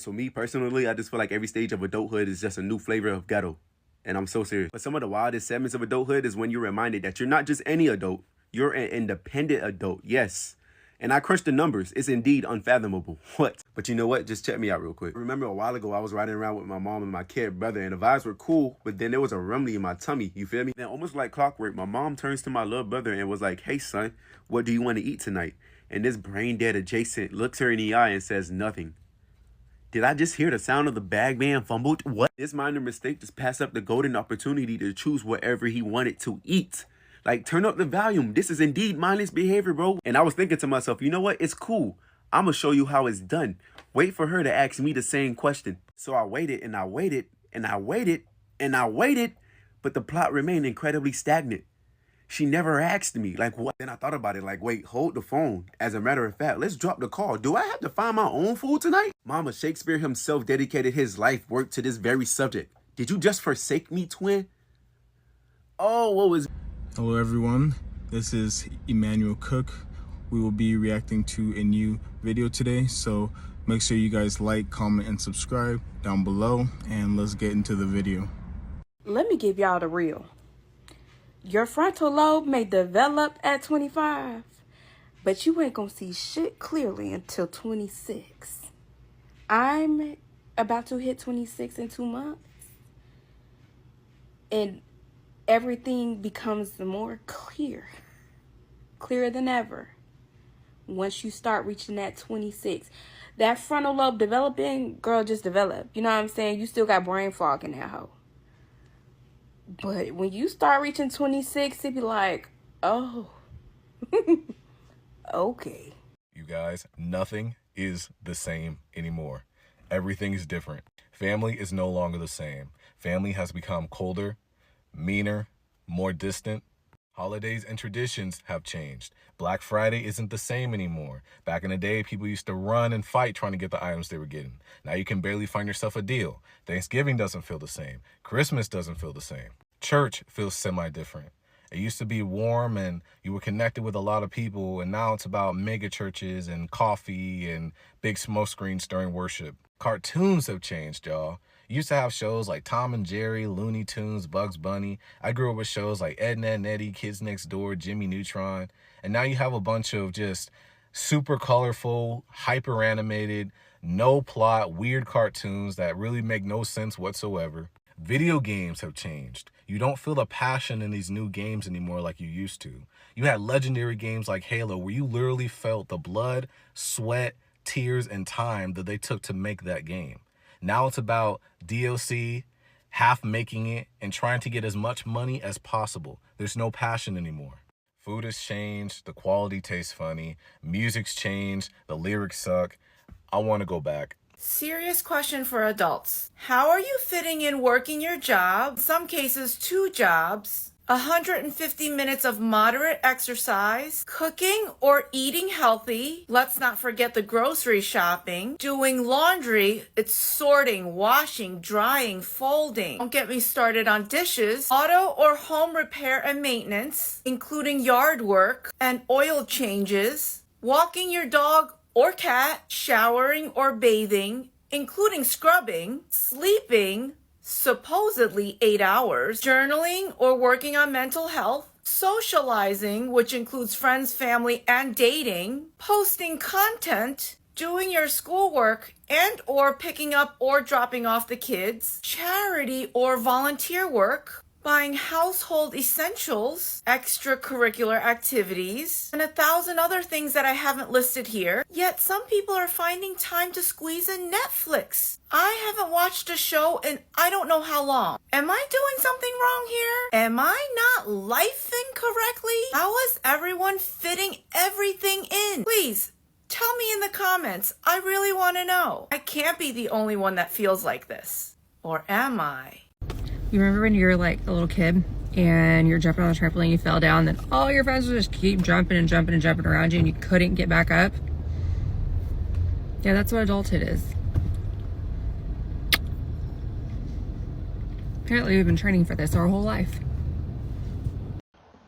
So me personally, I just feel like every stage of adulthood is just a new flavor of ghetto. And I'm so serious. But some of the wildest segments of adulthood is when you're reminded that you're not just any adult, you're an independent adult. Yes. And I crunched the numbers. It's indeed unfathomable. What? But you know what? Just check me out real quick. Remember a while ago, I was riding around with my mom and my kid brother, and the vibes were cool, but then there was a rumbling in my tummy. You feel me? Then almost like clockwork, my mom turns to my little brother and was like, "Hey, son, what do you want to eat tonight?" And this brain dead adjacent looks her in the eye and says nothing. Did I just hear the sound of the bag man fumbled? What? This minor mistake just passed up the golden opportunity to choose whatever he wanted to eat. Like, turn up the volume. This is indeed mindless behavior, bro. And I was thinking to myself, you know what? It's cool. I'm going to show you how it's done. Wait for her to ask me the same question. So I waited and I waited and I waited and I waited, but the plot remained incredibly stagnant. She never asked me, like, what? Then I thought about it, like, wait, hold the phone. As a matter of fact, let's drop the call. Do I have to find my own food tonight? Mama, Shakespeare himself dedicated his life work to this very subject. Did you just forsake me, twin? Oh, what was... Hello everyone, this is Emmanuel Cook. We will be reacting to a new video today, so make sure you guys like, comment, and subscribe down below, and let's get into the video. Let me give y'all the real. Your frontal lobe may develop at 25, but you ain't gonna see shit clearly until 26. I'm about to hit 26 in 2 months, and everything becomes more clearer than ever once you start reaching that 26. That frontal lobe developing, girl, just develop. You know what I'm saying? You still got brain fog in that hoe. But when you start reaching 26, it be like, oh, okay. You guys, nothing is the same anymore. Everything is different. Family is no longer the same. Family has become colder, meaner, more distant. Holidays and traditions have changed. Black Friday isn't the same anymore. Back in the day, people used to run and fight trying to get the items they were getting. Now you can barely find yourself a deal. Thanksgiving doesn't feel the same. Christmas doesn't feel the same. Church feels semi-different. It used to be warm and you were connected with a lot of people, and now it's about mega churches and coffee and big smoke screens during worship. Cartoons have changed, y'all. You used to have shows like Tom and Jerry, Looney Tunes, Bugs Bunny. I grew up with shows like Ed, Edd n Eddy, Kids Next Door, Jimmy Neutron. And now you have a bunch of just super colorful, hyper animated, no plot, weird cartoons that really make no sense whatsoever. Video games have changed. You don't feel the passion in these new games anymore like you used to. You had legendary games like Halo where you literally felt the blood, sweat, tears, and time that they took to make that game. Now it's about DLC, half making it, and trying to get as much money as possible. There's no passion anymore. Food has changed, the quality tastes funny, music's changed, the lyrics suck. I want to go back. Serious question for adults. How are you fitting in working your job, in some cases 2 jobs, 150 minutes of moderate exercise, cooking or eating healthy, let's not forget the grocery shopping, doing laundry, it's sorting, washing, drying, folding. Don't get me started on dishes, auto or home repair and maintenance, including yard work and oil changes, walking your dog or cat, showering or bathing, including scrubbing, sleeping, supposedly 8 hours, journaling or working on mental health, socializing, which includes friends, family, and dating, posting content, doing your schoolwork and or picking up or dropping off the kids, charity or volunteer work, buying household essentials, extracurricular activities, and 1,000 other things that I haven't listed here. Yet some people are finding time to squeeze in Netflix. I haven't watched a show in I don't know how long. Am I doing something wrong here? Am I not lifing correctly? How is everyone fitting everything in? Please, tell me in the comments. I really want to know. I can't be the only one that feels like this. Or am I? You remember when you were like a little kid and you're jumping on the trampoline, you fell down, then all your friends would just keep jumping and jumping and jumping around you and you couldn't get back up? Yeah, that's what adulthood is. Apparently we've been training for this our whole life.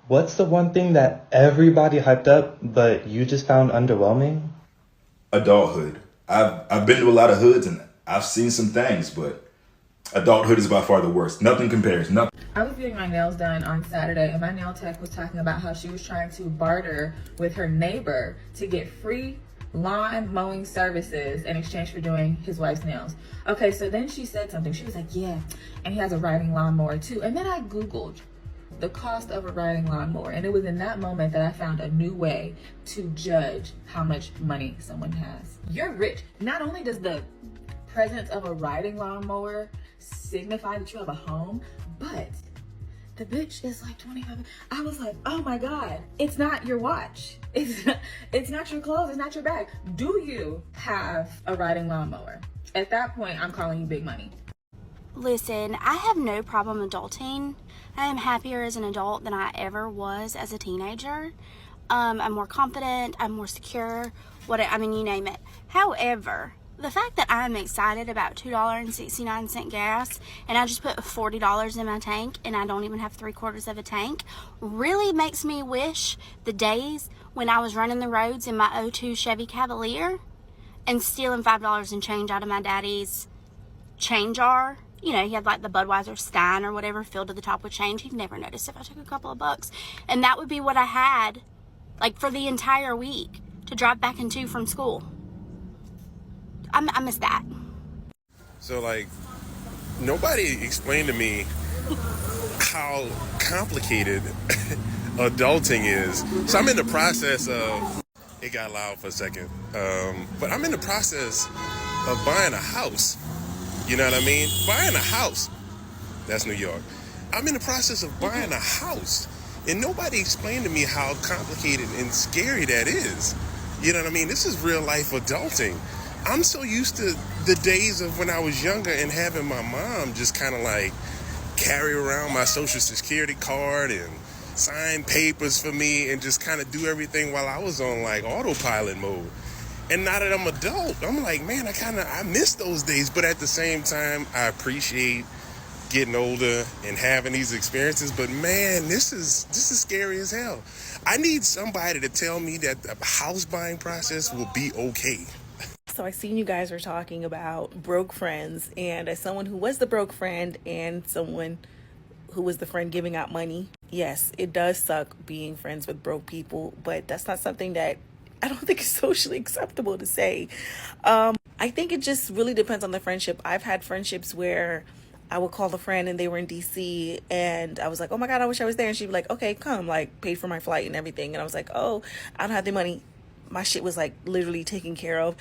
What's the one thing that everybody hyped up, but you just found underwhelming? Adulthood. I've been to a lot of hoods, and I've seen some things, but adulthood is by far the worst. Nothing compares. Nothing. I was getting my nails done on Saturday, and my nail tech was talking about how she was trying to barter with her neighbor to get free lawn mowing services in exchange for doing his wife's nails. Okay, so then she said something. She was like, yeah, and he has a riding lawnmower too. And then I Googled the cost of a riding lawnmower, and it was in that moment that I found a new way to judge how much money someone has. You're rich. Not only does the presence of a riding lawnmower signify that you have a home, but the bitch is like 25. I was like, oh my God, it's not your watch. It's not your clothes, it's not your bag. Do you have a riding lawnmower? At that point, I'm calling you big money. Listen, I have no problem adulting. I am happier as an adult than I ever was as a teenager. I'm more confident, I'm more secure, I mean, you name it. However, the fact that I'm excited about $2.69 gas and I just put $40 in my tank and I don't even have 3/4 of a tank really makes me wish the days when I was running the roads in my '02 Chevy Cavalier and stealing $5 and change out of my daddy's change jar. You know, he had like the Budweiser Stein or whatever filled to the top with change. He'd never notice if I took a couple of bucks. And that would be what I had like for the entire week to drive back into from school. I miss that. So like, nobody explained to me how complicated adulting is. So I'm in the process of, it got loud for a second, but I'm in the process of buying a house. You know what I mean? Buying a house. That's New York. I'm in the process of buying a house. And nobody explained to me how complicated and scary that is. You know what I mean? This is real life adulting. I'm so used to the days of when I was younger and having my mom just kind of like carry around my social security card and sign papers for me and just kind of do everything while I was on like autopilot mode. And now that I'm adult, I'm like, man, I miss those days. But at the same time, I appreciate getting older and having these experiences. But man, this is scary as hell. I need somebody to tell me that the house buying process will be okay. So I seen you guys were talking about broke friends, and as someone who was the broke friend and someone who was the friend giving out money, yes, it does suck being friends with broke people, but that's not something that I don't think is socially acceptable to say. I think it just really depends on the friendship. I've had friendships where I would call a friend and they were in DC and I was like, oh my God, I wish I was there. And she'd be like, okay, come, like paid for my flight and everything. And I was like, oh, I don't have the money. My shit was like literally taken care of.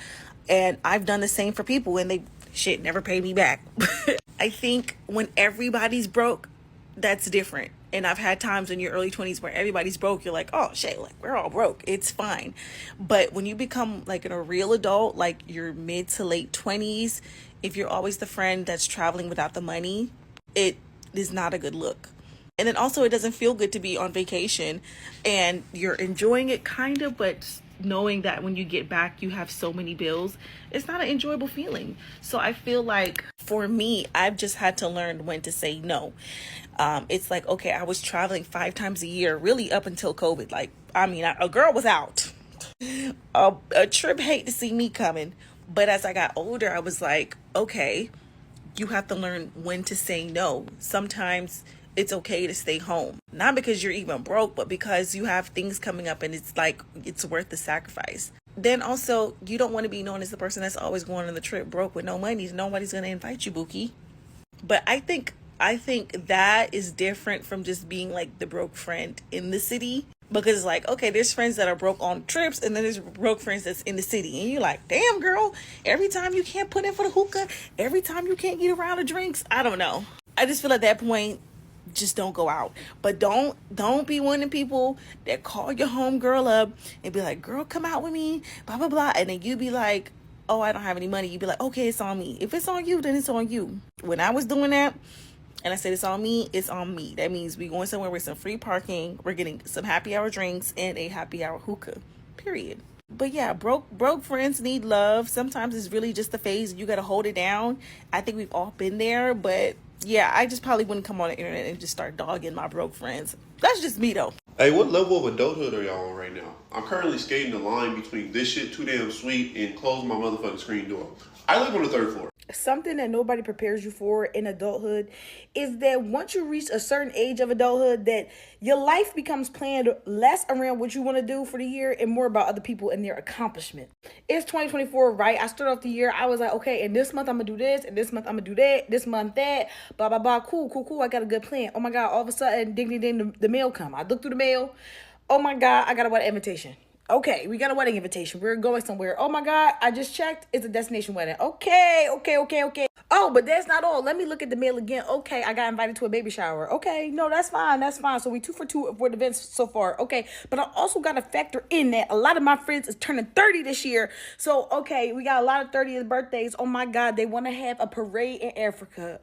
And I've done the same for people and they never paid me back. I think when everybody's broke, that's different. And I've had times in your early 20s where everybody's broke. You're like, oh shit, like we're all broke. It's fine. But when you become like a real adult, like your mid to late 20s, if you're always the friend that's traveling without the money, it is not a good look. And then also it doesn't feel good to be on vacation and you're enjoying it kind of, but knowing that when you get back you have so many bills, it's not an enjoyable feeling. So I feel like for me, I've just had to learn when to say no. It's like, okay, I was traveling 5 times a year really up until COVID. Like, I mean, a girl was out. A trip hate to see me coming. But as I got older, I was like, okay, you have to learn when to say no. Sometimes it's okay to stay home. Not because you're even broke, but because you have things coming up and it's like, it's worth the sacrifice. Then also, you don't want to be known as the person that's always going on the trip broke with no money. Nobody's going to invite you, Bookie. But I think that is different from just being like the broke friend in the city. Because it's like, okay, there's friends that are broke on trips and then there's broke friends that's in the city. And you're like, damn, girl, every time you can't put in for the hookah, every time you can't get around the drinks. I don't know. I just feel at that point, just don't go out. But don't be one of the people that call your homegirl up and be like, girl, come out with me, blah, blah, blah. And then you be like, oh, I don't have any money. You be like, okay, it's on me. If it's on you, then it's on you. When I was doing that, and I said it's on me, it's on me. That means we going somewhere with some free parking. We're getting some happy hour drinks and a happy hour hookah, period. But yeah, broke friends need love. Sometimes it's really just a phase. You got to hold it down. I think we've all been there. But yeah, I just probably wouldn't come on the internet and just start dogging my broke friends. That's just me though. Hey, what level of adulthood are y'all on right now? I'm currently skating the line between this shit too damn sweet and close my motherfucking screen door. I live on the 3rd floor. Something that nobody prepares you for in adulthood is that once you reach a certain age of adulthood, that your life becomes planned less around what you want to do for the year and more about other people and their accomplishment. It's 2024, right? I started off the year, I was like, okay, and this month I'm gonna do this, and this month I'm gonna do that, this month that, blah blah blah. Cool. I got a good plan. Oh my god, all of a sudden, ding ding ding, the mail come. I look through the mail. Oh my god, I got a wedding invitation. Okay, we got a wedding invitation. We're going somewhere. Oh my god, I just checked. It's a destination wedding. Okay. Oh, but that's not all. Let me look at the mail again. Okay, I got invited to a baby shower. Okay, no, that's fine. So we 2 for 2 for the events so far. Okay, but I also got to factor in that a lot of my friends is turning 30 this year. So, okay, we got a lot of 30th birthdays. Oh my god, they want to have a parade in Africa.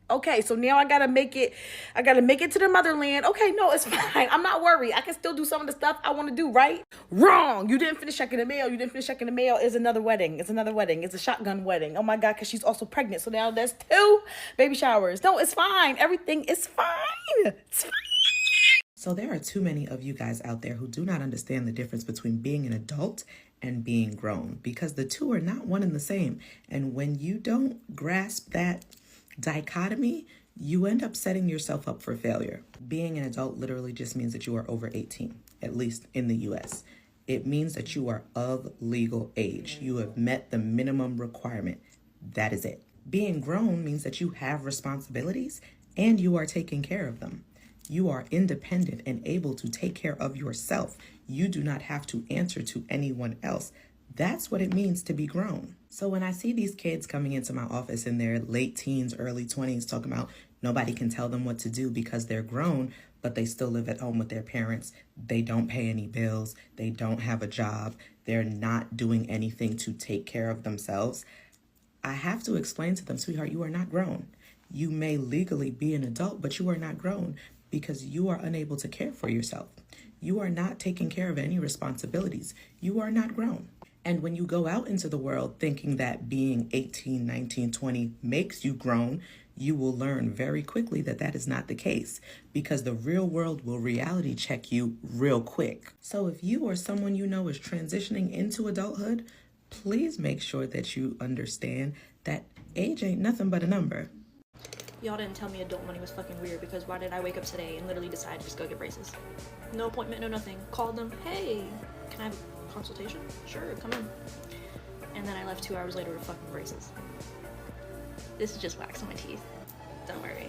Okay, so now I gotta make it to the motherland. Okay, no, it's fine. I'm not worried. I can still do some of the stuff I want to do, right? Wrong. You didn't finish checking the mail. It's another wedding. It's a shotgun wedding. Oh my god, because she's also pregnant. So now that's 2 baby showers. No, it's fine. Everything is fine. It's fine. So there are too many of you guys out there who do not understand the difference between being an adult and being grown, because the two are not one and the same. And when you don't grasp that dichotomy, you end up setting yourself up for failure. Being an adult literally just means that you are over 18, at least in the US. It means that you are of legal age. You have met the minimum requirement. That is it. Being grown means that you have responsibilities and you are taking care of them. You are independent and able to take care of yourself. You do not have to answer to anyone else. That's what it means to be grown. So when I see these kids coming into my office in their late teens, early 20s, talking about nobody can tell them what to do because they're grown, but they still live at home with their parents. They don't pay any bills. They don't have a job. They're not doing anything to take care of themselves. I have to explain to them, sweetheart, you are not grown. You may legally be an adult, but you are not grown because you are unable to care for yourself. You are not taking care of any responsibilities. You are not grown. And when you go out into the world thinking that being 18, 19, 20 makes you grown, you will learn very quickly that that is not the case, because the real world will reality check you real quick. So if you or someone you know is transitioning into adulthood, please make sure that you understand that age ain't nothing but a number. Y'all didn't tell me adult money was fucking weird, because why did I wake up today and literally decide to just go get braces? No appointment, no nothing. Called them, hey, can I have a consultation? Sure, come in. And then I left 2 hours later with fucking braces. This is just wax on my teeth. Don't worry.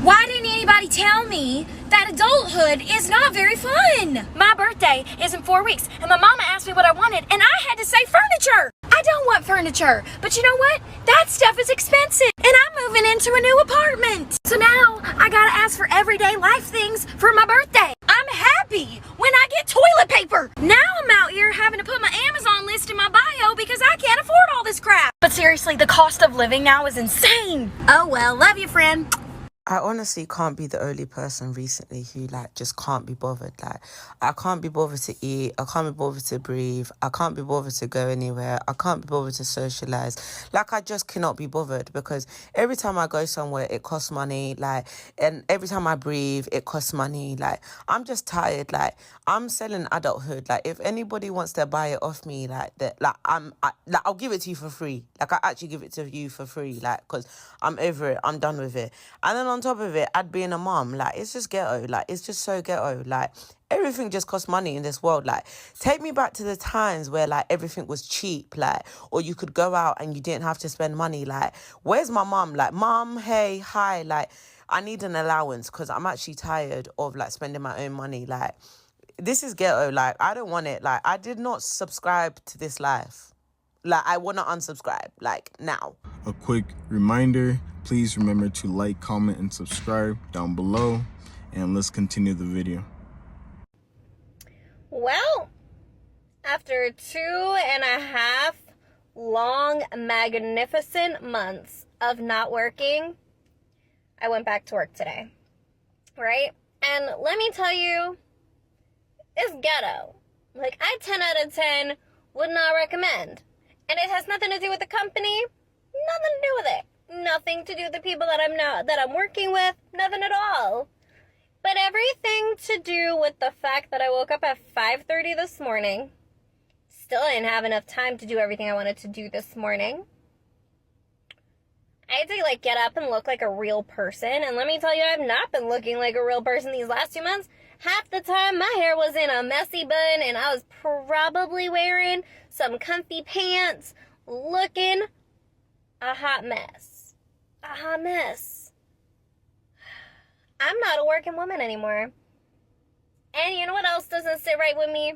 Why didn't anybody tell me that adulthood is not very fun? My birthday is in 4 weeks, and my mama asked me what I wanted, and I had to say furniture. I don't want furniture, but you know what? That stuff is expensive, and I'm moving into a new apartment. So now I gotta ask for everyday life things for my birthday. I'm happy when I get toilet paper. Now I'm out here having to put my Amazon list in my bio because I can't afford all this crap. But seriously, the cost of living now is insane. Oh well, love you, friend. I honestly can't be the only person recently who just can't be bothered. I can't be bothered to eat. I can't be bothered to breathe. I can't be bothered to go anywhere. I can't be bothered to socialize. I just cannot be bothered, because every time I go somewhere, it costs money. And every time I breathe, it costs money. I'm just tired. I'm selling adulthood. If anybody wants to buy it off me, I'll give it to you for free. I actually give it to you for free. Because I'm over it. I'm done with it. And then on top of it, I'd being a mom, it's just ghetto. It's just so ghetto. Everything just costs money in this world. Take me back to the times where everything was cheap, or you could go out and you didn't have to spend money. Where's my mom? Mom, hey, hi, I need an allowance because I'm actually tired of spending my own money. This is ghetto. I don't want it. I did not subscribe to this life. I want to unsubscribe, now. A quick reminder, please remember to like, comment, and subscribe down below, and let's continue the video. Well, after 2.5 long, magnificent months of not working, I went back to work today, right? And let me tell you, it's ghetto. I 10 out of 10 would not recommend. And it has nothing to do with the company, nothing to do with it. Nothing to do with the people that I'm working with, nothing at all. But everything to do with the fact that I woke up at 5:30 this morning, still didn't have enough time to do everything I wanted to do this morning. I had to like get up and look like a real person. And let me tell you, I've not been looking like a real person these last 2 months. Half the time my hair was in a messy bun and I was probably wearing some comfy pants, looking a hot mess. A hot mess. I'm not a working woman anymore. And you know what else doesn't sit right with me?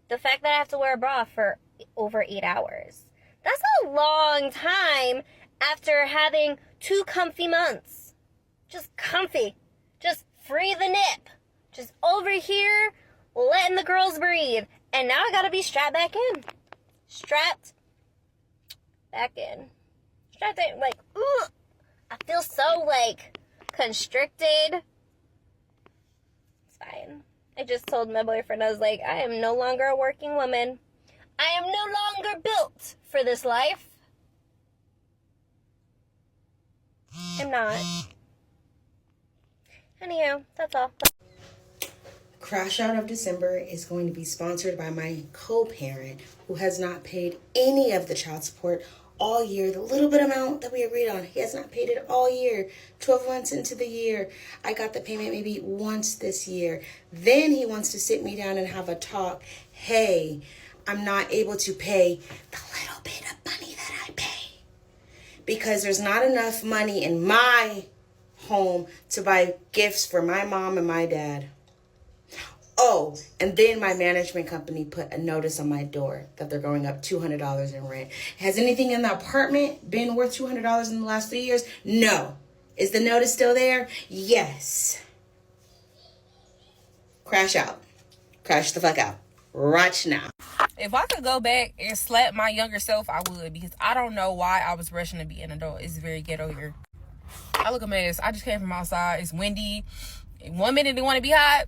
The fact that I have to wear a bra for over 8 hours. That's a long time after having 2 comfy months. Just comfy. Just free the nip. Just over here, letting the girls breathe. And now I gotta be strapped back in. Strapped back in. Strapped in, like, ooh. I feel so, like, constricted. It's fine. I just told my boyfriend, I was like, I am no longer a working woman. I am no longer built for this life. I'm not. Anyhow, that's all. Crash Out of December is going to be sponsored by my co-parent who has not paid any of the child support all year. The little bit amount that we agreed on, he has not paid it all year. 12 months into the year, I got the payment maybe once this year. Then he wants to sit me down and have a talk. Hey, I'm not able to pay the little bit of money that I pay because there's not enough money in my home to buy gifts for my mom and my dad. Oh, and then my management company put a notice on my door that they're going up $200 in rent. Has anything in the apartment been worth $200 in the last 3 years? No. Is the notice still there? Yes. Crash out. Crash the fuck out. Right now. If I could go back and slap my younger self, I would, because I don't know why I was rushing to be an adult. It's very ghetto here. I look a mess. I just came from outside. It's windy. 1 minute they want to be hot.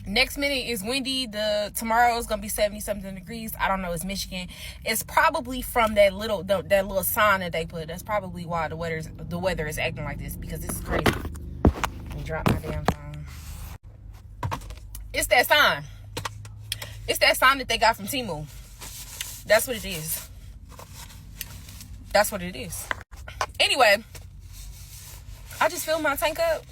Next minute is windy. Tomorrow is gonna be 70-something degrees. I don't know. It's Michigan. It's probably from that little sign that they put. That's probably why the weather is acting like this, because this is crazy. Let me drop my damn phone. It's that sign. It's that sign that they got from Temu. That's what it is. That's what it is. Anyway, I just filled my tank up.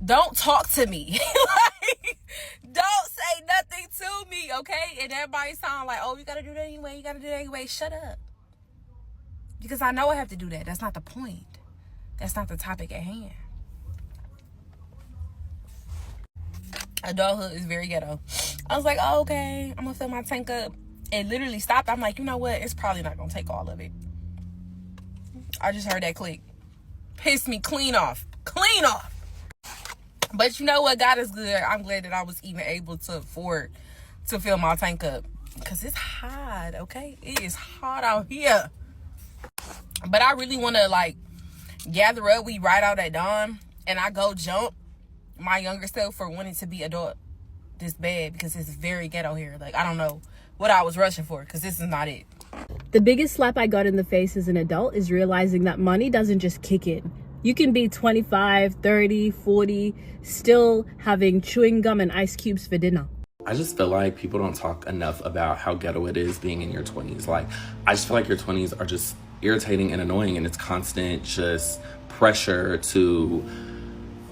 Don't talk to me. Like, don't say nothing to me, okay? And everybody sound like, oh, you gotta do that anyway. You gotta do that anyway. Shut up. Because I know I have to do that. That's not the point. That's not the topic at hand. Adulthood is very ghetto. I was like, oh, okay, I'm gonna fill my tank up. It literally stopped. I'm like, you know what? It's probably not gonna take all of it. I just heard that click. Pissed me clean off. Clean off. But you know what? God is good. I'm glad that I was even able to afford to fill my tank up. Because it's hot, okay? It is hot out here. But I really want to, like, gather up. We ride out at dawn. And I go jump my younger self for wanting to be adult this bad. Because it's very ghetto here. Like, I don't know what I was rushing for. Because this is not it. The biggest slap I got in the face as an adult is realizing that money doesn't just kick in. You can be 25, 30, 40, still having chewing gum and ice cubes for dinner. I just feel like people don't talk enough about how ghetto it is being in your 20s. Like, I just feel like your 20s are just irritating and annoying, and it's constant just pressure to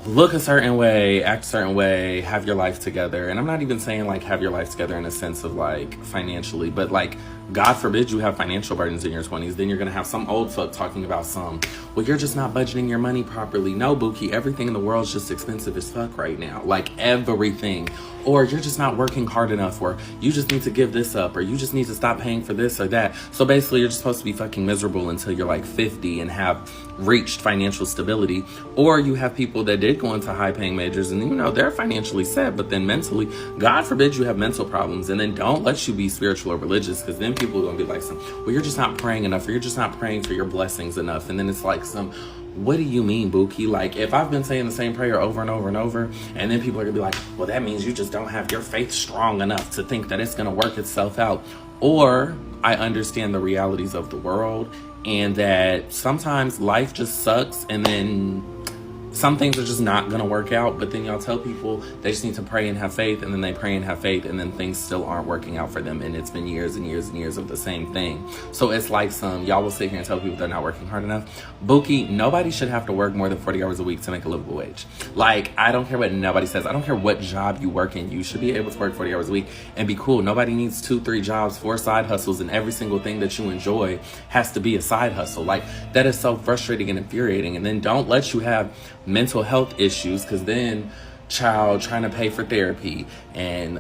look a certain way, act a certain way, have your life together. And I'm not even saying, like, have your life together in a sense of, like, financially, but, like, God forbid you have financial burdens in your 20s. Then you're going to have some old fuck talking about well, you're just not budgeting your money properly. No, Bookie, everything in the world's just expensive as fuck right now. Like, everything. Or you're just not working hard enough, or you just need to give this up, or you just need to stop paying for this or that. So basically, you're just supposed to be fucking miserable until you're like 50 and have reached financial stability. Or you have people that did go into high paying majors and, you know, they're financially set, but then mentally, God forbid you have mental problems, and then don't let you be spiritual or religious, because then people are going to be like, well, you're just not praying enough, or you're just not praying for your blessings enough. And then it's like what do you mean, Bookie? Like, if I've been saying the same prayer over and over and over, and then people are gonna be like, well, that means you just don't have your faith strong enough to think that it's gonna work itself out. Or I understand the realities of the world, and that sometimes life just sucks, and then some things are just not gonna work out, but then y'all tell people they just need to pray and have faith, and then they pray and have faith, and then things still aren't working out for them, and it's been years and years and years of the same thing. So it's like y'all will sit here and tell people they're not working hard enough. Buki, nobody should have to work more than 40 hours a week to make a livable wage. Like, I don't care what nobody says. I don't care what job you work in. You should be able to work 40 hours a week and be cool. Nobody needs 2-3 jobs, 4 side hustles, and every single thing that you enjoy has to be a side hustle. Like, that is so frustrating and infuriating. And then don't let you have mental health issues, because then child trying to pay for therapy and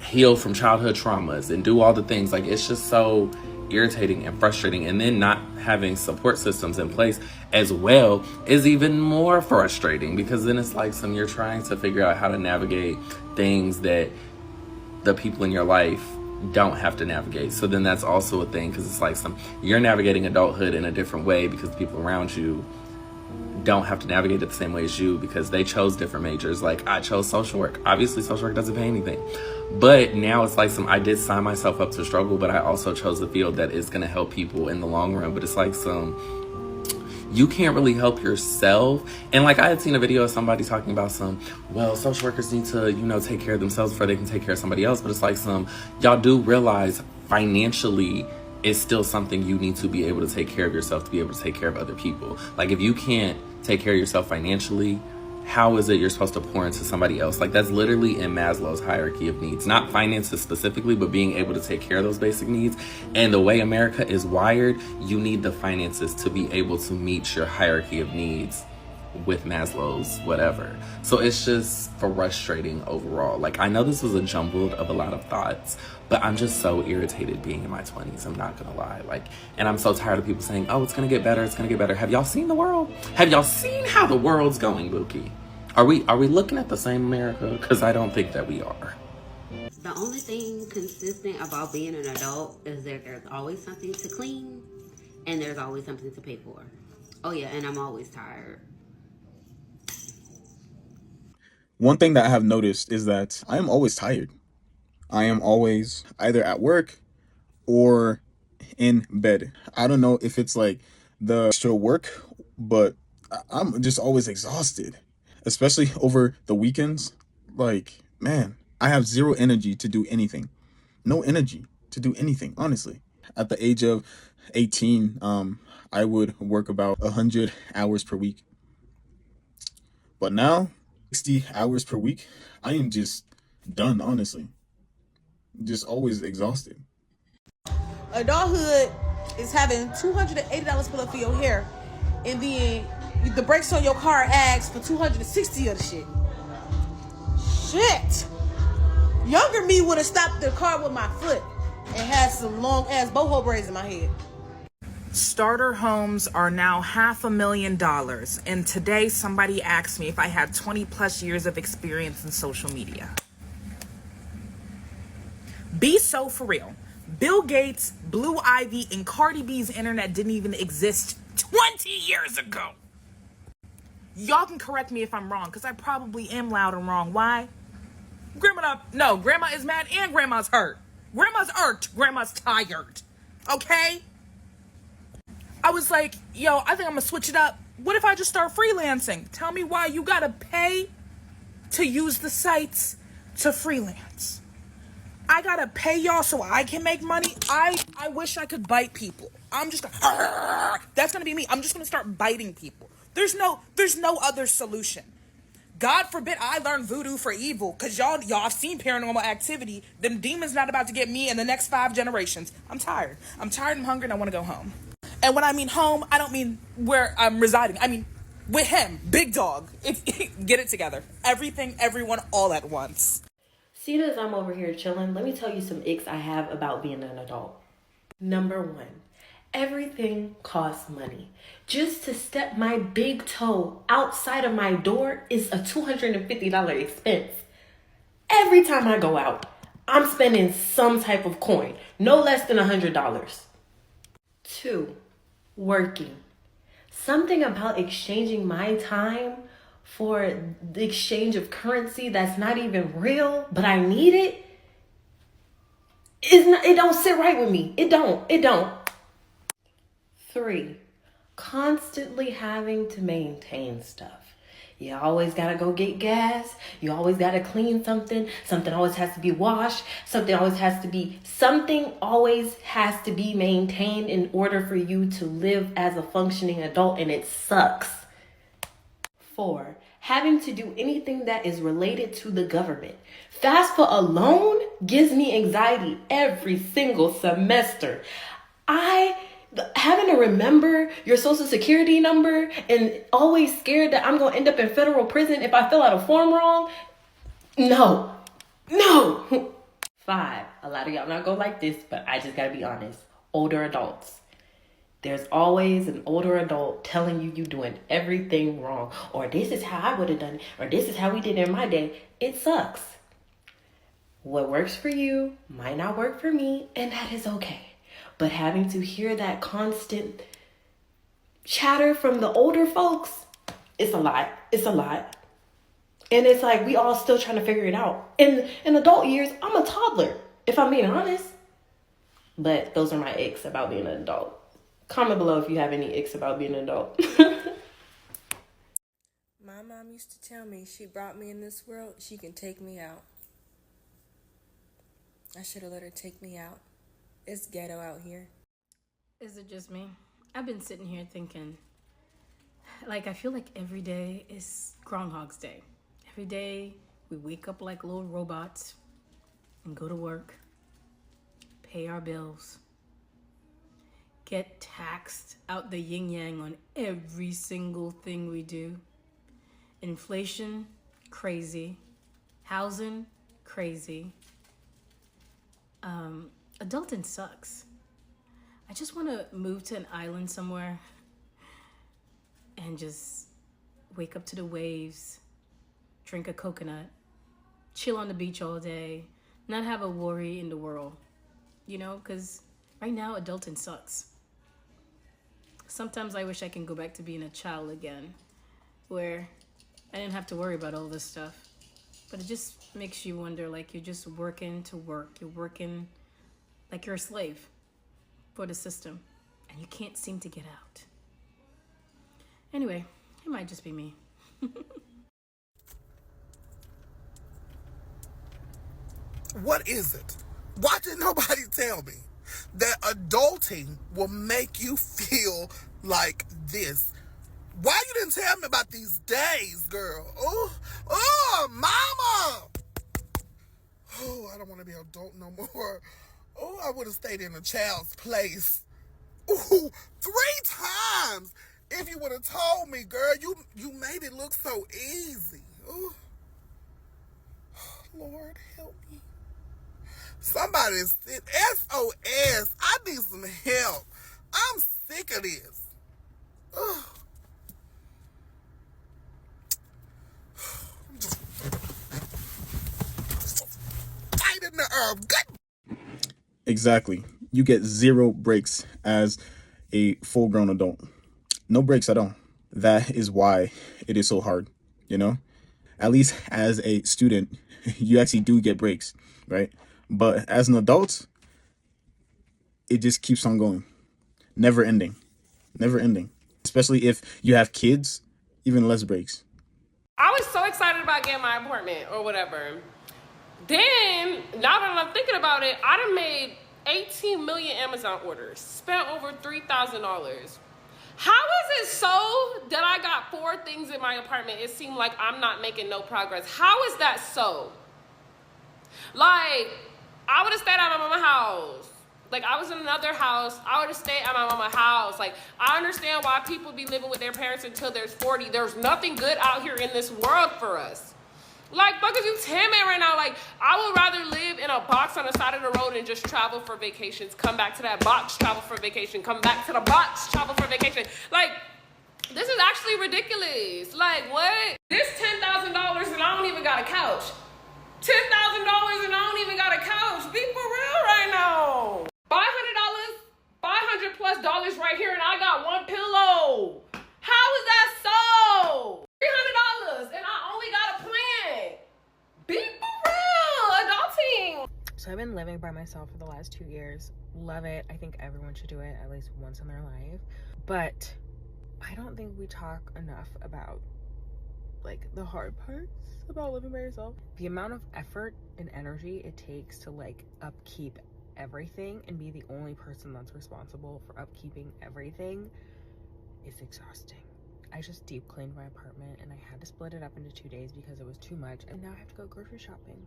heal from childhood traumas and do all the things. Like, it's just so irritating and frustrating. And then not having support systems in place as well is even more frustrating, because then it's like you're trying to figure out how to navigate things that the people in your life don't have to navigate. So then that's also a thing, because it's like you're navigating adulthood in a different way because the people around you don't have to navigate it the same way as you, because they chose different majors. Like, I chose social work. Obviously social work doesn't pay anything, but now it's like I did sign myself up to struggle, but I also chose a field that is going to help people in the long run. But it's like you can't really help yourself. And like, I had seen a video of somebody talking about social workers need to, take care of themselves before they can take care of somebody else. But it's like y'all do realize financially it's still something you need to be able to take care of yourself to be able to take care of other people. Like, if you can't take care of yourself financially, how is it you're supposed to pour into somebody else? Like, that's literally in Maslow's hierarchy of needs, not finances specifically, but being able to take care of those basic needs. And the way America is wired, you need the finances to be able to meet your hierarchy of needs with Maslow's whatever. So it's just frustrating overall. Like, I know this was a jumbled of a lot of thoughts, but I'm just so irritated being in my 20s. I'm not gonna lie. Like, and I'm so tired of people saying, oh, it's gonna get better, it's gonna get better. Have y'all seen the world? Have y'all seen how the world's going, Buki? Are we looking at the same America? Because I don't think that we are. The only thing consistent about being an adult is that there's always something to clean and there's always something to pay for. Oh yeah, and I'm always tired. One thing that I have noticed is that I am always tired. I am always either at work or in bed. I don't know if it's like the extra work, but I'm just always exhausted, especially over the weekends. Like, man, I have zero energy to do anything. No energy to do anything, honestly. At the age of 18, I would work about 100 hours per week. But now, 60 hours per week, I am just done, honestly. Just always exhausted. Adulthood is having $280 put up for your hair, and then the brakes on your car asks for $260 of the shit. Shit! Younger me would have stopped the car with my foot and had some long ass boho braids in my head. Starter homes are now $500,000, and today somebody asked me if I had 20 plus years of experience in social media. Be so for real. Bill Gates, Blue Ivy, and Cardi B's internet didn't even exist 20 years ago. Y'all can correct me if I'm wrong, because I probably am loud and wrong. Why? Grandma is mad and grandma's hurt. Grandma's irked. Grandma's tired. Okay? I was like, yo, I think I'm gonna switch it up. What if I just start freelancing? Tell me why you gotta pay to use the sites to freelance. I gotta pay y'all so I can make money. I wish I could bite people. That's gonna be me. I'm just gonna start biting people. There's no other solution. God forbid I learn voodoo for evil, because y'all have seen Paranormal Activity. Them demons not about to get me in the next 5 generations. I'm tired. I'm hungry, and I want to go home. And when I mean home, I don't mean where I'm residing. I mean with him, big dog. Get it together. Everything, everyone, all at once. See, as I'm over here chilling, let me tell you some icks I have about being an adult. Number 1, everything costs money. Just to step my big toe outside of my door is a $250 expense. Every time I go out, I'm spending some type of coin, no less than $100. 2, working. Something about exchanging my time for the exchange of currency that's not even real, but I need it. It don't sit right with me. It don't. 3, constantly having to maintain stuff. You always gotta go get gas. You always gotta clean something. Something always has to be washed. Something always has to be maintained in order for you to live as a functioning adult, and it sucks. 4, having to do anything that is related to the government. FAFSA alone gives me anxiety every single semester. Having to remember your social security number and always scared that I'm going to end up in federal prison if I fill out a form wrong. No. 5, a lot of y'all not going to like this, but I just got to be honest. Older adults. There's always an older adult telling you you're doing everything wrong, or this is how I would have done it, or this is how we did it in my day. It sucks. What works for you might not work for me, and that is okay. But having to hear that constant chatter from the older folks, it's a lot. And it's like we all still trying to figure it out. In adult years, I'm a toddler, if I'm being honest. But those are my icks about being an adult. Comment below if you have any icks about being an adult. My mom used to tell me she brought me in this world, she can take me out. I should have let her take me out. It's ghetto out here. Is it just me? I've been sitting here thinking, like, I feel like every day is Groundhog's Day. Every day we wake up like little robots and go to work, pay our bills, get taxed out the yin-yang on every single thing we do. Inflation, crazy. Housing, crazy. Adulting sucks. I just want to move to an island somewhere and just wake up to the waves, drink a coconut, chill on the beach all day, not have a worry in the world, you know, because right now adulting sucks. Sometimes I wish I can go back to being a child again, where I didn't have to worry about all this stuff. But it just makes you wonder, like, you're just working to work. You're working like you're a slave for the system, and you can't seem to get out. Anyway, it might just be me. What is it? Why did nobody tell me that adulting will make you feel like this? Why you didn't tell me about these days, girl? Oh, mama! Oh, I don't want to be an adult no more. Oh, I would have stayed in a child's place. Ooh, 3 times! If you would have told me, girl, you made it look so easy. Ooh. Lord, help me. Somebody said SOS. I need some help. I'm sick of this. Ugh. I'm just fighting the herb. Exactly. You get 0 breaks as a full-grown adult. No breaks at all. That is why it is so hard, you know? At least as a student, you actually do get breaks, right? But as an adult, it just keeps on going. Never ending. Especially if you have kids, even less breaks. I was so excited about getting my apartment or whatever. Then, now that I'm thinking about it, I done made 18 million Amazon orders, spent over $3,000. How is it so that I got 4 things in my apartment? It seemed like I'm not making no progress. How is that so? Like, I would have stayed at my mama's house. Like, I was in another house. I would have stayed at my mama's house. Like, I understand why people be living with their parents until they're 40. There's nothing good out here in this world for us. Like, fuck is you telling me right now? Like, I would rather live in a box on the side of the road and just travel for vacations. Come back to that box, travel for vacation. Come back to the box, travel for vacation. Like, this is actually ridiculous. Like, what? This $10,000 and I don't even got a couch. $10,000 and I don't even got a couch. Be for real right now. $500, $500+ right here, and I got 1 pillow. How is that so? $300 and I only got a plan. Be for real, adulting. So I've been living by myself for the last 2 years. Love it. I think everyone should do it at least once in their life. But I don't think we talk enough about like the hard parts about living by yourself. The amount of effort and energy it takes to like upkeep everything and be the only person that's responsible for upkeeping everything is exhausting. I just deep cleaned my apartment and I had to split it up into 2 days because it was too much, and now I have to go grocery shopping,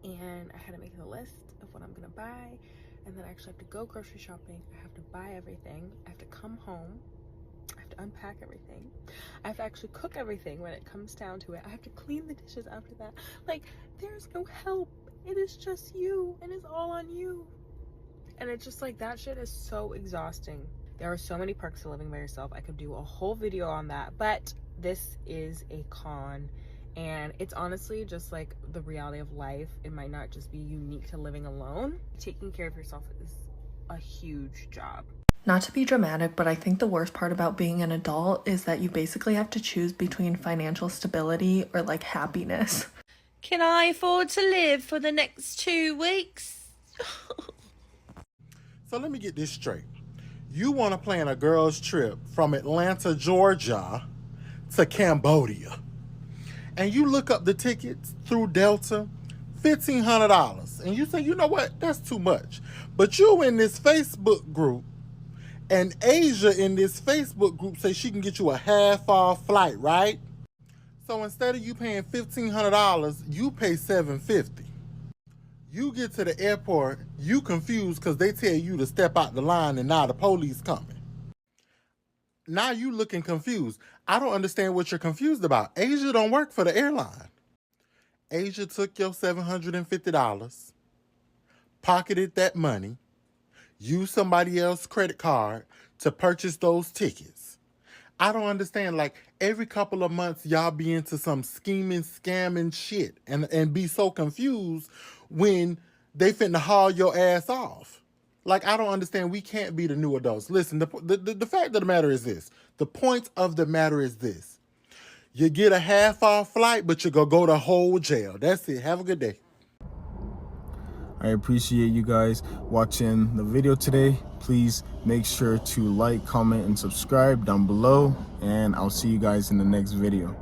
and I had to make a list of what I'm gonna buy, and then I actually have to go grocery shopping. I have to buy everything, I have to come home, I have to unpack everything, I have to actually cook everything when it comes down to it, I have to clean the dishes after that. Like, there's no help. It is just you, and it's all on you. And it's just like, that shit is so exhausting. There are so many perks to living by yourself. I could do a whole video on that, but this is a con, and it's honestly just like the reality of life. It might not just be unique to living alone. Taking care of yourself is a huge job. Not to be dramatic, but I think the worst part about being an adult is that you basically have to choose between financial stability or like happiness. Can I afford to live for the next 2 weeks? So let me get this straight. You want to plan a girl's trip from Atlanta, Georgia to Cambodia. And you look up the tickets through Delta, $1,500. And you say, you know what, that's too much. But you in this Facebook group, and Asia in this Facebook group say she can get you a half-off flight, right? So instead of you paying $1,500, you pay $750. You get to the airport, you confused because they tell you to step out the line and now the police coming. Now you looking confused. I don't understand what you're confused about. Asia don't work for the airline. Asia took your $750, pocketed that money, used somebody else's credit card to purchase those tickets. I don't understand, like, every couple of months y'all be into some scheming, scamming shit and be so confused when they finna haul your ass off. Like, I don't understand. We can't be the new adults. Listen, the fact of the matter is this. The point of the matter is this. You get a half-off flight, but you go to whole jail. That's it. Have a good day. I appreciate you guys watching the video today. Please make sure to like, comment, and subscribe down below, and I'll see you guys in the next video.